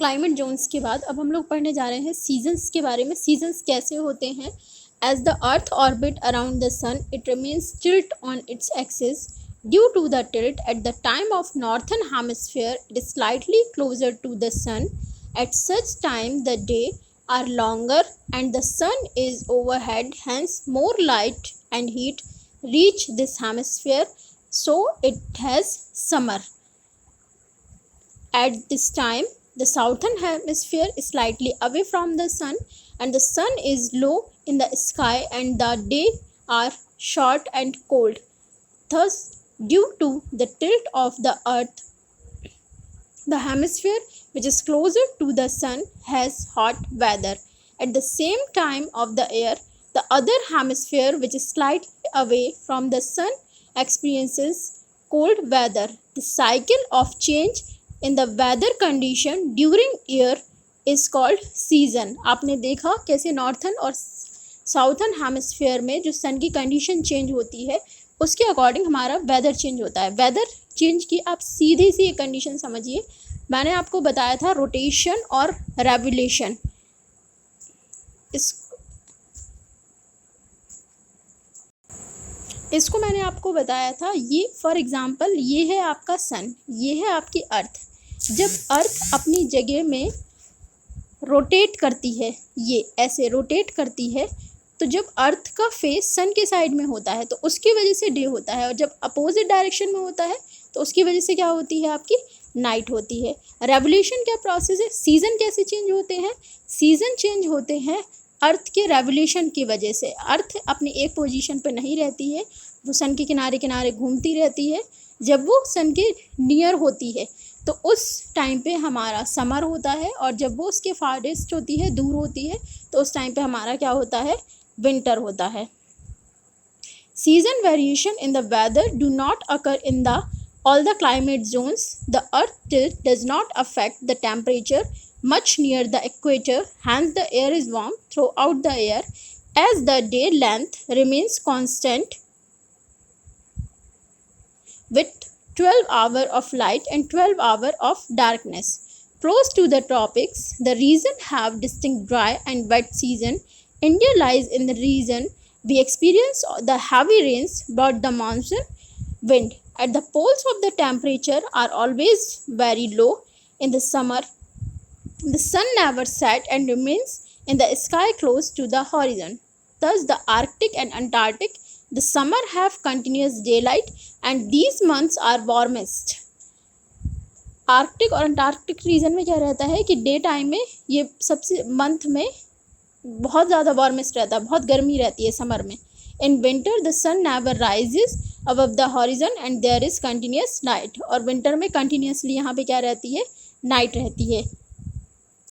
Climate Jones के बाद अब हम लोग पढ़ने जा रहे हैं सीजन्स के बारे में। सीजन्स कैसे होते हैं? As the earth orbit around the sun it remains tilt on its axis due to the tilt at the time of northern hemisphere it is slightly closer to the sun at such time the day are longer and the sun is overhead, hence more light and heat reach this hemisphere, so it has summer. At this time the southern hemisphere is slightly away from the sun and the sun is low in the sky and the days are short and cold. Thus, due to the tilt of the earth, the hemisphere which is closer to the sun has hot weather. At the same time of the year, the other hemisphere which is slightly away from the sun experiences cold weather. The cycle of change in the weather condition during year is called season. आपने देखा कैसे northern और southern hemisphere में जो सन की condition change होती है उसके अकॉर्डिंग हमारा वेदर चेंज होता है। वेदर चेंज की आप सीधी सी एक कंडीशन समझिए। मैंने आपको बताया था रोटेशन और रेवोल्यूशन। इसको मैंने आपको बताया था। ये फॉर एग्जांपल ये है आपका सन, ये है आपकी अर्थ। जब अर्थ अपनी जगह में रोटेट करती है, ये ऐसे रोटेट करती है, तो जब अर्थ का फेस सन के साइड में होता है तो उसकी वजह से डे होता है, और जब अपोजिट डायरेक्शन में होता है तो उसकी वजह से क्या होती है, आपकी नाइट होती है। रेवोल्यूशन क्या प्रोसेस है? सीज़न कैसे चेंज होते हैं? सीज़न चेंज होते हैं अर्थ के रेवोल्यूशन की वजह से। अर्थ अपनी एक पोजीशन पे नहीं रहती है, वो सन के किनारे किनारे घूमती रहती है। जब वो सन के नियर होती है तो उस टाइम पे हमारा समर होता है, और जब वो उसके फारेस्ट होती है, दूर होती है, तो उस टाइम पे हमारा क्या होता है, विंटर होता है। Season variation in the weather do not occur in the all the climate zones. The earth tilt does not affect the temperature much near the equator, hence the air is warm throughout the year as the day length remains constant with 12 hours of light and 12 hours of darkness. Close to the tropics, the region have distinct dry and wet season. India lies in the region we experience the heavy rains brought the monsoon wind. At the poles of the temperature are always very low. In the summer, the sun never sets and remains in the sky close to the horizon. Thus, the Arctic and Antarctic, the summer have continuous daylight and these months are warmest. Arctic और Antarctic reason में क्या रहता है कि day time में ये सबसे month में बहुत ज़्यादा वार्मेस्ट रहता है, बहुत गर्मी रहती है समर में। In winter, the sun never rises above the horizon and there is continuous night. और विंटर में कंटिन्यूसली यहाँ पे क्या रहती है, नाइट रहती है।